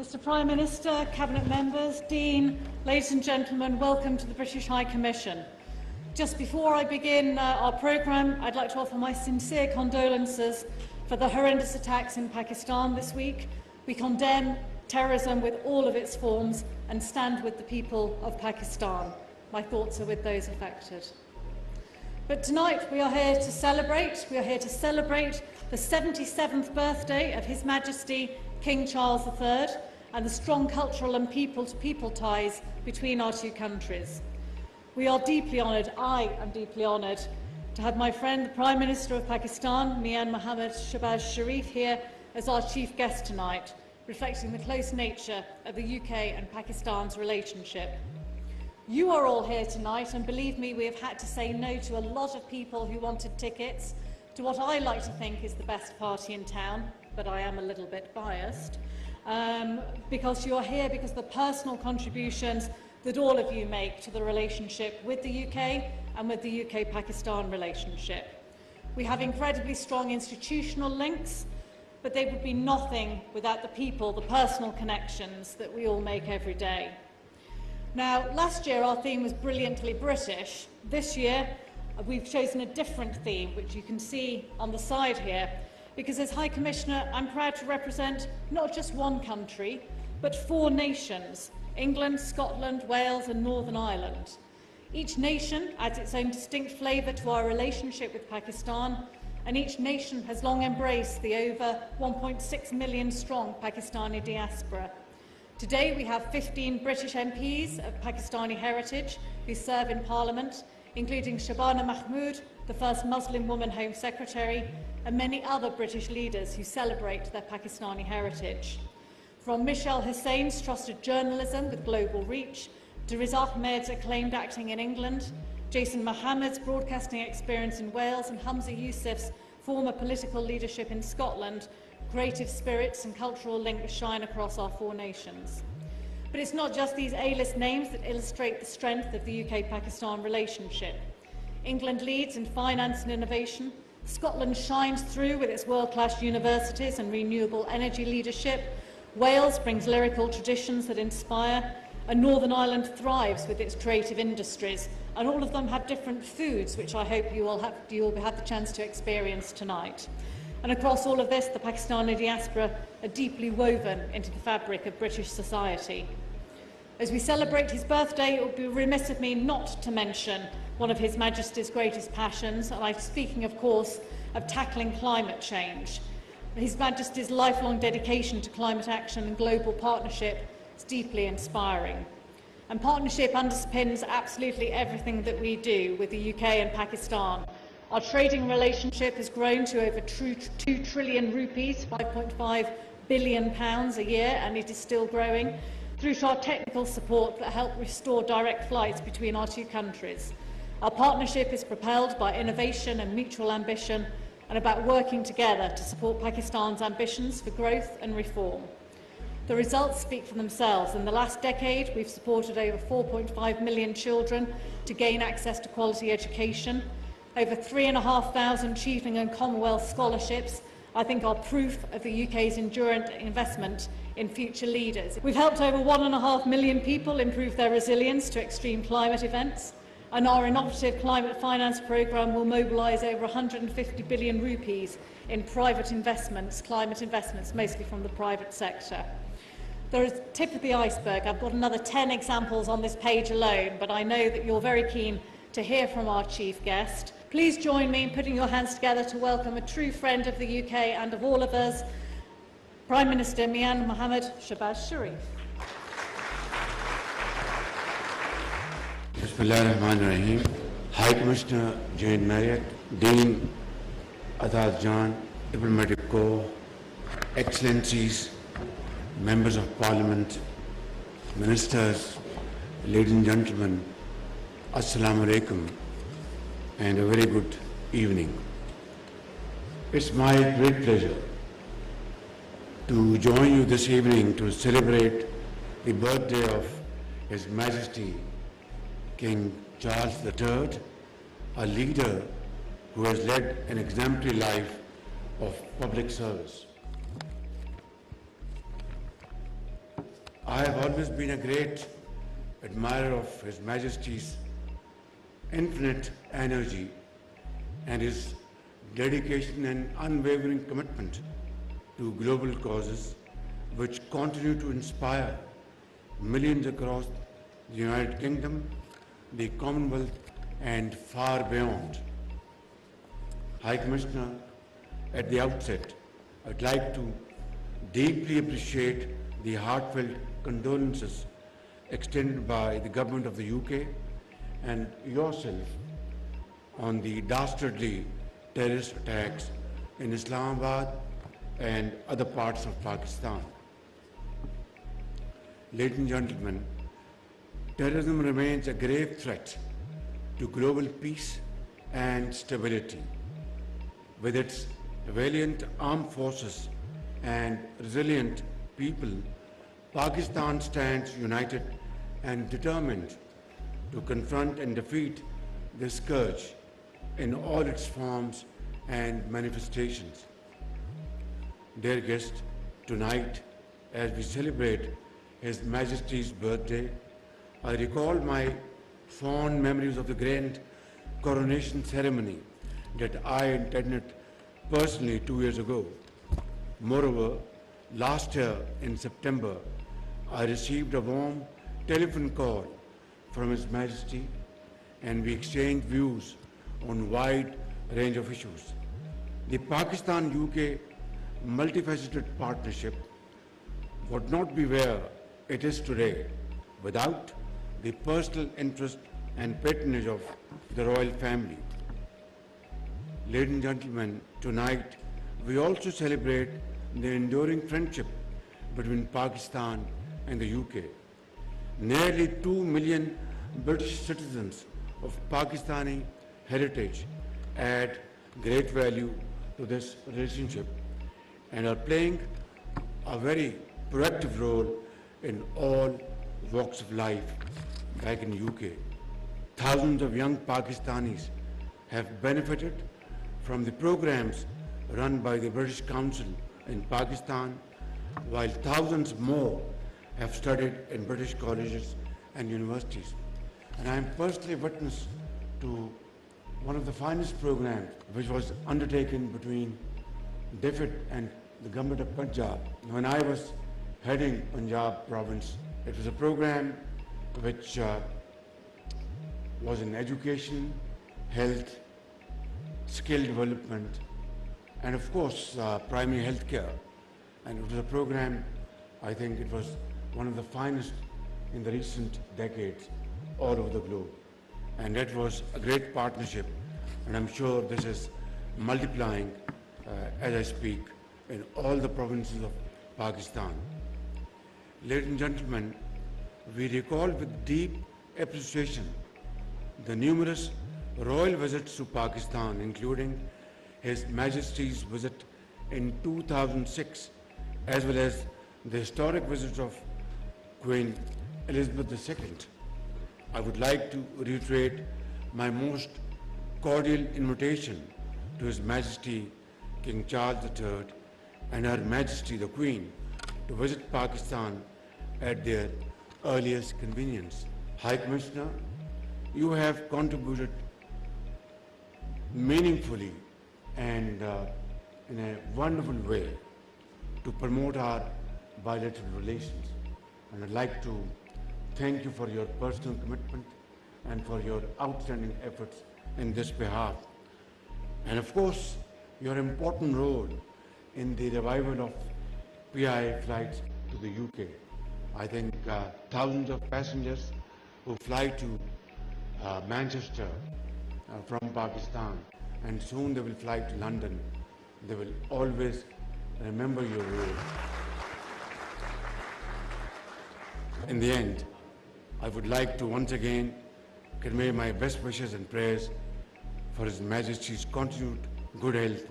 Mr Prime Minister, Cabinet Members, Dean, ladies and gentlemen, welcome to the British High Commission. Just before I begin our programme, I'd like to offer my sincere condolences for the horrendous attacks in Pakistan this week. We condemn terrorism with all of its forms and stand with the people of Pakistan. My thoughts are with those affected. But tonight we are here to celebrate. We are here to celebrate the 77th birthday of His Majesty King Charles III and the strong cultural and people-to-people ties between our two countries. We are deeply honoured, I am deeply honoured, to have my friend, the Prime Minister of Pakistan, Mian Mohammed Shehbaz Sharif, here as our chief guest tonight, reflecting the close nature of the UK and Pakistan's relationship. You are all here tonight, and believe me, we have had to say no to a lot of people who wanted tickets to what I like to think is the best party in town, but I am a little bit biased, because you are here because of the personal contributions that all of you make to the relationship with the UK and with the UK-Pakistan relationship. We have incredibly strong institutional links, but they would be nothing without the people, the personal connections that we all make every day. Now, last year our theme was brilliantly British. This year we've chosen a different theme, which you can see on the side here, because as High Commissioner I'm proud to represent not just one country, but 4 nations: England, Scotland, Wales and Northern Ireland. Each nation adds its own distinct flavour to our relationship with Pakistan, and each nation has long embraced the over 1.6 million strong Pakistani diaspora. Today we have 15 British MPs of Pakistani heritage who serve in Parliament, including Shabana Mahmood, the first Muslim woman Home Secretary, and many other British leaders who celebrate their Pakistani heritage. From Michelle Hussein's trusted journalism with global reach, to Riz Ahmed's acclaimed acting in England, Jason Mohammed's broadcasting experience in Wales, and Hamza Yousaf's former political leadership in Scotland, creative spirits and cultural links shine across our 4 nations. But it's not just these A-list names that illustrate the strength of the UK-Pakistan relationship. England leads in finance and innovation, Scotland shines through with its world-class universities and renewable energy leadership, Wales brings lyrical traditions that inspire, and Northern Ireland thrives with its creative industries, and all of them have different foods, which I hope you will have the chance to experience tonight. And across all of this, the Pakistani diaspora are deeply woven into the fabric of British society. As we celebrate his birthday, it would be remiss of me not to mention one of His Majesty's greatest passions, and I'm speaking, of course, of tackling climate change. His Majesty's lifelong dedication to climate action and global partnership is deeply inspiring. And partnership underpins absolutely everything that we do with the UK and Pakistan. Our trading relationship has grown to over 2 trillion rupees, £5.5 billion a year, and it is still growing, through to our technical support that help restore direct flights between our 2 countries. Our partnership is propelled by innovation and mutual ambition, and about working together to support Pakistan's ambitions for growth and reform. The results speak for themselves. In the last decade, we've supported over 4.5 million children to gain access to quality education. Over 3,500 achieving and Commonwealth scholarships, I think, are proof of the UK's enduring investment in future leaders. We've helped over 1.5 million people improve their resilience to extreme climate events, and our innovative climate finance programme will mobilise over 150 billion rupees in private investments, climate investments, mostly from the private sector. There is the tip of the iceberg. I've got another 10 examples on this page alone, but I know that you're very keen to hear from our chief guest. Please join me in putting your hands together to welcome a true friend of the UK and of all of us, Prime Minister Mian Mohammed Shehbaz Sharif. Bismillahirrahmanirrahim. High Commissioner Jane Marriott, Dean Adad Jan, Diplomatic Corps, Excellencies, Members of Parliament, Ministers, ladies and gentlemen, Assalamu alaikum, and a very good evening. It's my great pleasure to join you this evening to celebrate the birthday of His Majesty King Charles III, a leader who has led an exemplary life of public service. I have always been a great admirer of His Majesty's infinite energy and his dedication and unwavering commitment to global causes which continue to inspire millions across the United Kingdom, the Commonwealth, and far beyond. High Commissioner, at the outset, I'd like to deeply appreciate the heartfelt condolences extended by the government of the UK and yourself on the dastardly terrorist attacks in Islamabad and other parts of Pakistan. Ladies and gentlemen, terrorism remains a grave threat to global peace and stability. With its valiant armed forces and resilient people, Pakistan stands united and determined to confront and defeat this scourge in all its forms and manifestations. Dear guests, tonight, as we celebrate His Majesty's birthday, I recall my fond memories of the grand coronation ceremony that I attended personally 2 years ago. Moreover, last year in September, I received a warm telephone call from His Majesty and we exchanged views on a wide range of issues. The Pakistan-UK multifaceted partnership would not be where it is today without the personal interest and patronage of the royal family. Ladies and gentlemen, tonight we also celebrate the enduring friendship between Pakistan and the UK. Nearly 2 million British citizens of Pakistani heritage add great value to this relationship and are playing a very proactive role in all walks of life back in the UK. Thousands of young Pakistanis have benefited from the programs run by the British Council in Pakistan, while thousands more have studied in British colleges and universities. And I am personally witness to one of the finest programs which was undertaken between DFID and the government of Punjab. When I was heading Punjab province, it was a program which was in education, health, skill development, and of course primary health care. And it was a program, I think it was one of the finest in the recent decades all over the globe. And that was a great partnership, and I'm sure this is multiplying as I speak in all the provinces of Pakistan. Ladies and gentlemen, we recall with deep appreciation the numerous royal visits to Pakistan, including His Majesty's visit in 2006, as well as the historic visit of Queen Elizabeth II. I would like to reiterate my most cordial invitation to His Majesty King Charles III and Her Majesty the Queen to visit Pakistan at their earliest convenience. High Commissioner, you have contributed meaningfully and in a wonderful way to promote our bilateral relations. And I'd like to thank you for your personal commitment and for your outstanding efforts in this behalf. And of course, your important role in the revival of PIA flights to the UK. I think thousands of passengers who fly to Manchester from Pakistan, and soon they will fly to London. They will always remember your role. In the end, I would like to once again convey my best wishes and prayers for His Majesty's continued good health,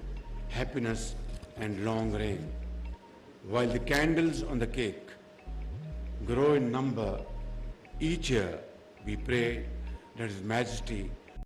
happiness, and long reign. While the candles on the cake grow in number each year, we pray that His Majesty